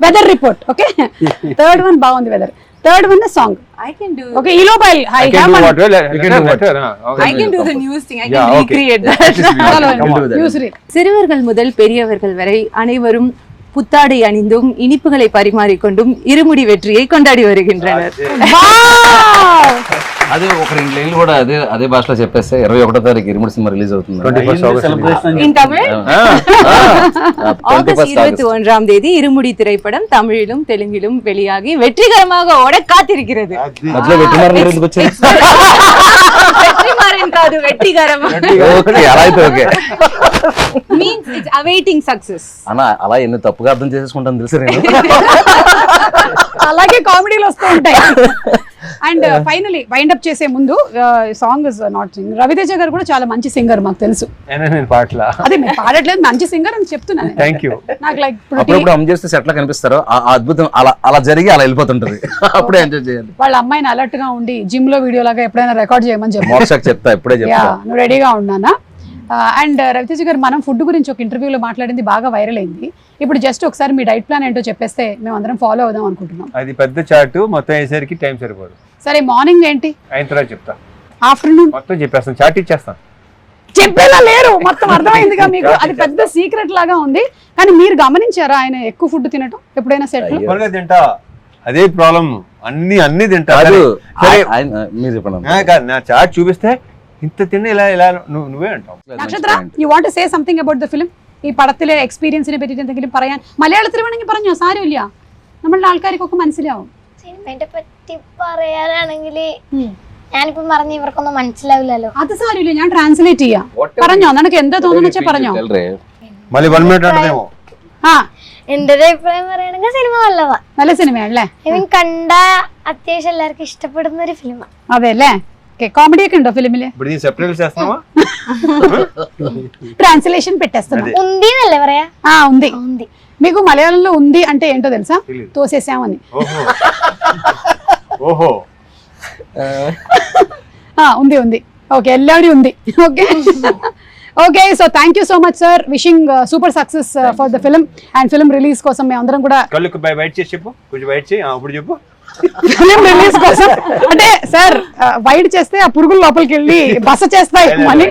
[SPEAKER 1] Weather report. Okay. Third one బాగుంది weather. Third one is song.
[SPEAKER 5] I can do.
[SPEAKER 1] Okay, elope I
[SPEAKER 2] You can
[SPEAKER 1] have
[SPEAKER 2] do
[SPEAKER 1] one.
[SPEAKER 2] what? You can do what?
[SPEAKER 5] I can do the news thing. I can
[SPEAKER 2] Yeah, okay.
[SPEAKER 5] recreate that.
[SPEAKER 2] Come on.
[SPEAKER 1] Newsreel.
[SPEAKER 5] சிறுவர்கள் முதல் பெரியவர்கள் வரை அனைவரும் புத்தாடை அணிந்தும் இனிப்புகளை பரிமாறிக்கொண்டும் இருமுடி வெற்றியை கொண்டாடி வருகின்றனர்.
[SPEAKER 1] Wow!
[SPEAKER 3] అదే ఒక 2 లైన్లు కూడా అదే భాషలో చెప్పేస్తే 21వ తారీఖు ఇరుముడి సినిమా రిలీజ్ అవుతుంది.
[SPEAKER 2] 21st August.
[SPEAKER 5] In Tamil? August 21ஆம் தேதி இருமுடி திரைப்படம் தமிழிலும் தெலுங்கிலும் வெளியாகி வெற்றிகரமாக ஓட காத்திருக்கிறது.
[SPEAKER 3] మధ్యలో వెట్టిమారన్ ఎందుకు వచ్చారు?
[SPEAKER 5] வெற்றிமாறன் కాదు, వెట్టిగరం.
[SPEAKER 3] ఓకే, అలా అయితే okay.
[SPEAKER 5] Means it's awaiting success.
[SPEAKER 3] అన్న అలా ఎన్ని తప్పుగా అర్థం చేసేసుకుంటాను తెలుసు నేను.
[SPEAKER 1] అలాగే కామెడీలు వస్తూ ఉంటాయి. అండ్ ఫైనలీ వైండ్ అప్ చేసే ముందు song is not sing. Ravi Teja గారు కూడా చాలా మంచి సింగర్ మాకు తెలుసు.
[SPEAKER 2] నేను పాటలా
[SPEAKER 1] అదే మీరు పాడట్లేదు, మంచి సింగర్ అని చెప్తున్నాను.
[SPEAKER 2] Thank you.
[SPEAKER 1] నాకు లైక్
[SPEAKER 3] అప్పుడప్పుడు అమ్ చేస్తే సెట్లా కనిపిస్తారో ఆ అద్భుతం అలా జరిగి అలా వెళ్ళిపోతుంటది. అప్పుడే ఎంజాయ్ చేయాలి.
[SPEAKER 1] వాళ్ళ అమ్మాయిని అలర్ట్ గా ఉండి జిమ్ లో వీడియో లాగా ఎప్పుడైనా రికార్డ్ చేయమని చెప్పి
[SPEAKER 3] మోక్షకు చెప్తా, ఇప్పుడే చెప్తా.
[SPEAKER 1] నువ్వు రెడీగా ఉన్నానా? అండ్ రవితేజ గారు, మనం ఫుడ్ గురించి ఒక ఇంటర్వ్యూలో మాట్లాడింది బాగా వైరల్ అయింది. ఇప్పుడు జస్ట్ ఒకసారి మీ డైట్ ప్లాన్ ఏంటో చెప్పేస్తే మేము అందరం ఫాలో అవుదాం అనుకుంటున్నాం.
[SPEAKER 2] అది పెద్ద చార్ట్, మొత్తం అయ్యేసరికి టైం సరిపోదు.
[SPEAKER 1] సరే, మార్నింగ్ ఏంటి,
[SPEAKER 2] అయిన తర్వాత చెప్తా.
[SPEAKER 1] ఆఫ్టర్నూన్
[SPEAKER 2] మొత్తం చెప్పేస్తాను, చార్ట్ ఇచ్చేస్తాను.
[SPEAKER 1] చెప్పేలా లేరు, మొత్తం అర్థమైందిగా మీకు. అది పెద్ద సీక్రెట్ లాగా ఉంది. కానీ మీరు గమనించారా ఆయన ఎక్కువ ఫుడ్ తినటం ఎప్పుడైనా సెట్?
[SPEAKER 2] త్వరగా తింటా, అదే ప్రాబ్లం. అన్ని తింటా.
[SPEAKER 3] సరే మీరు చెప్పండి.
[SPEAKER 2] కాదు, నా చార్ట్ చూపిస్తే ఇంత తిన్న ఇలా నువ్వే అంటావు.
[SPEAKER 1] നക്ഷത്ര, you want to say something about the film? ഈ പടത്തിലെ എക്സ്പീരിയൻസിനെ പറ്റിയിട്ട് എന്തെങ്കിലും പറയാൻ? മലയാളത്തിൽ വേണമെങ്കിൽ പറഞ്ഞോ, സാരമില്ല, നമ്മളുടെ ആൾക്കാർക്കൊക്കെ മനസ്സിലാവും.
[SPEAKER 6] സിനിമയെ പറ്റി പറയാനാണെങ്കിൽ ഞാനിപ്പം പറഞ്ഞ ഇവർക്കൊന്നും മനസ്സിലാവില്ലല്ലോ.
[SPEAKER 1] അത് സാരമില്ല, ഞാൻ ട്രാൻസ്ലേറ്റ് ചെയ്യാം. പറഞ്ഞോ, നിനക്ക് എന്താ തോന്നുന്നു വെച്ചാൽ പറഞ്ഞോ.
[SPEAKER 2] మళ్ళీ 1 minute అంటదేమో.
[SPEAKER 1] ആ,
[SPEAKER 6] എന്റെ ഒരു അഭിപ്രായം പറയുകയാണെങ്കിൽ സിനിമ നല്ലതാ.
[SPEAKER 1] നല്ല സിനിമയാണല്ലേ?
[SPEAKER 6] ഐ മീൻ കണ്ട അത്യാവശ്യം എല്ലാവർക്കും ഇഷ്ടപ്പെടുന്ന ഒരു ഫിലിമാണ്.
[SPEAKER 1] അതെ അല്ലേ? కామెడీ ഒക്കെ ఉണ്ടോ ఫిలిమిല്?
[SPEAKER 2] ఇప్పుడు దీన్ని సెపరేట్ చేస్తున్నావా?
[SPEAKER 1] ట్రాన్స్లేషన్ పెట్టేస్తున్నా.
[SPEAKER 6] ఉంది എന്നല്ലേ പറയാ?
[SPEAKER 1] ఉంది.
[SPEAKER 6] ఉంది.
[SPEAKER 1] మీకు మలయాళంలో ఉంది అంటే ఏంటో తెలుసా? తోసేసామని.
[SPEAKER 2] ఓహో.
[SPEAKER 1] ఉంది. ఓకే, എല്ലാവരും ఉంది. Okay. Okay, so thank you so much sir. Wishing super success for the film and film release కోసం మేము అందరం కూడా.
[SPEAKER 2] కళ్ళకు బయట చేసి చెప్పు, కొంచెం బయట చేయి. అప్పుడు చెప్పు.
[SPEAKER 1] ఫిలిం రిలీజ్ కోసం అంటే సార్ వైడ్ చేస్తే ఆ పురుగుల లోపలికి వెళ్ళి బస చేస్తాయి మళ్ళీ.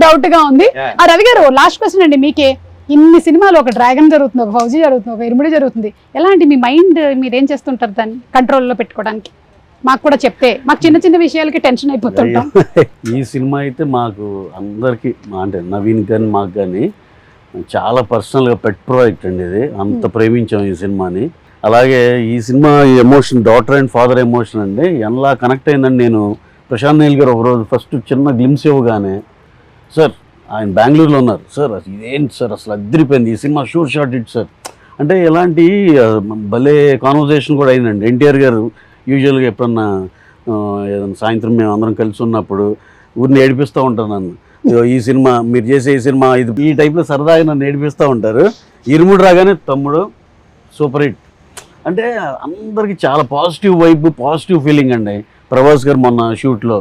[SPEAKER 1] డౌట్ గా ఉంది. రవి గారు, లాస్ట్ క్వశ్చన్ అండి మీకే. ఇన్ని సినిమాలు, ఒక డ్రాగన్ జరుగుతుంది, ఒక ఫౌజీ జరుగుతుంది, ఒక ఇరుముడి జరుగుతుంది. ఎలాంటి మీ మైండ్ మీరు ఏం చేస్తుంటారు దాన్ని కంట్రోల్లో పెట్టుకోవడానికి? మాకు కూడా చెప్తే, మాకు చిన్న చిన్న విషయాలకి టెన్షన్ అయిపోతుంటాం.
[SPEAKER 4] ఈ సినిమా అయితే మాకు అందరికి, అంటే నవీన్ కానీ మాకు కానీ చాలా పర్సనల్గా పెట్ ప్రాజెక్ట్ అండి ఇది. అంత ప్రేమించాం ఈ సినిమాని. అలాగే ఈ cinema emotion, daughter and father emotion అండి, ఎలా కనెక్ట్ అయిందని నేను ప్రశాంత్ నీల్ గారు ఒకరోజు ఫస్ట్ చిన్న గ్లిమ్స్ ఇవ్వగానే, సార్ ఆయన బెంగళూరులో ఉన్నారు, సార్ ఇదేంటి సార్ అసలు అదిరిపోయింది, ఈ cinema sure shot it sir అంటే ఇలాంటి భలే కాన్వర్జేషన్ కూడా అయిందండి. ఎన్టీఆర్ గారు యూజువల్గా ఎప్పుడన్నా ఏదైనా సాయంత్రం మేము అందరం కలిసి ఉన్నప్పుడు ఊరిని ఏడిపిస్తూ ఉంటారు నన్ను. ఈ సినిమా మీరు చేసే ఈ సినిమా ఇది, ఈ టైప్లో సరదాగా నన్ను ఏడిపిస్తూ ఉంటారు. ఇరుముడు రాగానే తమ్ముడు సూపర్ హిట్ అంటే అందరికీ చాలా పాజిటివ్ వైబ్, పాజిటివ్ ఫీలింగ్ అండి. ప్రభాస్ గారు మొన్న షూట్లో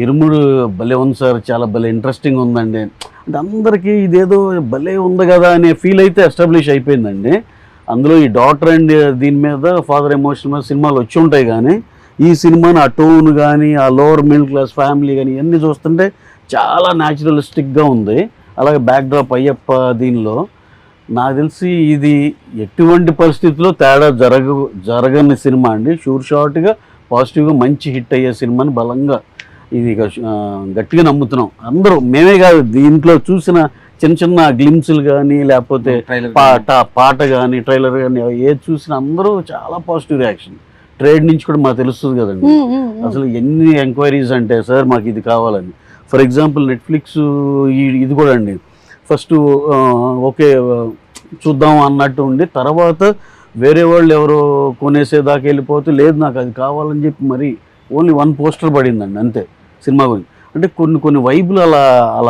[SPEAKER 4] ఇరుముడు భలే ఉంది సార్, చాలా భలే ఇంట్రెస్టింగ్ ఉందండి అంటే అందరికీ ఇదేదో భలే ఉంది కదా అనే ఫీల్ అయితే ఎస్టాబ్లిష్ అయిపోయిందండి. అందులో ఈ డాటర్ అండ్ దీని మీద ఫాదర్ ఎమోషన్ మీద సినిమాలు వచ్చి ఉంటాయి, కానీ ఈ సినిమాని ఆ టోన్ కానీ, ఆ లోవర్ మిడిల్ క్లాస్ ఫ్యామిలీ కానీ ఇవన్నీ చూస్తుంటే చాలా న్యాచురలిస్టిక్గా ఉంది. అలాగే బ్యాక్డ్రాప్ అయ్యప్ప దీనిలో నాకు తెలిసి ఇది ఎటువంటి పరిస్థితుల్లో తేడా జరగని సినిమా అండి. షూర్ షార్ట్గా పాజిటివ్గా మంచి హిట్ అయ్యే సినిమాని బలంగా ఇది గట్టిగా నమ్ముతున్నాం అందరూ. మేమే కాదు, దీంట్లో చూసిన చిన్న చిన్న గ్లిమ్స్లు కానీ, లేకపోతే పాట కానీ, ట్రైలర్ కానీ ఏది చూసినా అందరూ చాలా పాజిటివ్ రియాక్షన్. ట్రేడ్ నుంచి కూడా మాకు తెలుస్తుంది కదండి, అసలు ఎన్ని ఎంక్వైరీస్ అంటే సార్ మాకు ఇది కావాలని. ఫర్ ఎగ్జాంపుల్ నెట్ఫ్లిక్స్ ఇది కూడా అండి, ఫస్ట్ ఓకే చూద్దాం అన్నట్టు ఉండి తర్వాత వేరే వాళ్ళు ఎవరో కొనేసేదాకా వెళ్ళిపోతే లేదు నాకు అది కావాలని చెప్పి మరి ఓన్లీ 1 పోస్టర్ పడిందండి అంతే సినిమా గురించి. అంటే కొన్ని వైపులు అలా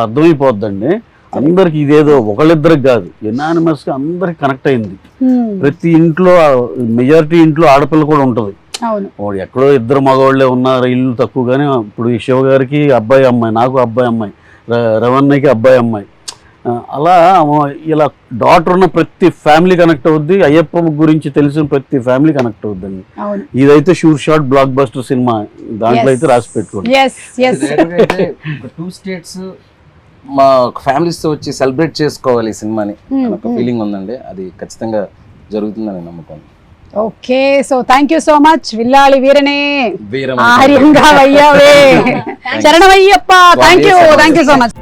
[SPEAKER 4] అర్థమైపోద్దండి అందరికి. ఇదేదో ఒకళ్ళిద్దరికి కాదు, ఎనానిమస్గా అందరికి కనెక్ట్ అయింది. ప్రతి ఇంట్లో మెజారిటీ ఇంట్లో ఆడపిల్ల కూడా ఉంటుంది. ఎక్కడో 2 మగవాళ్ళే ఉన్నారు, ఇల్లు తక్కువగానే. ఇప్పుడు ఈ శివ గారికి అబ్బాయి అమ్మాయి, నాకు అబ్బాయి అమ్మాయి, రవణకి అబ్బాయి అమ్మాయి, అలా ఇలా డాటర్ ఉన్న ప్రతి ఫ్యామిలీ కనెక్ట్ అవుద్ది. అయ్యప్ప గురించి తెలిసిన ప్రతి ఫ్యామిలీ కనెక్ట్ అవుద్దండి. ఇదైతే sure shot blockbuster cinema, దాంట్లో అయితే రాసి పెట్టుకోండి.
[SPEAKER 3] 2 స్టేట్స్ మా ఫ్యామిలీస్ తో వచ్చి సెలబ్రేట్ చేసుకోవాలి ఈ సినిమాని ఒక ఫీలింగ్ ఉందండి. అది ఖచ్చితంగా జరుగుతుందని నమ్ముతాను.
[SPEAKER 1] Okay, so thank you so much. విల్లాలి వీరనే ఆర్యంగా వయ్యావే, శరణమయ్యప్ప. Thank you so much.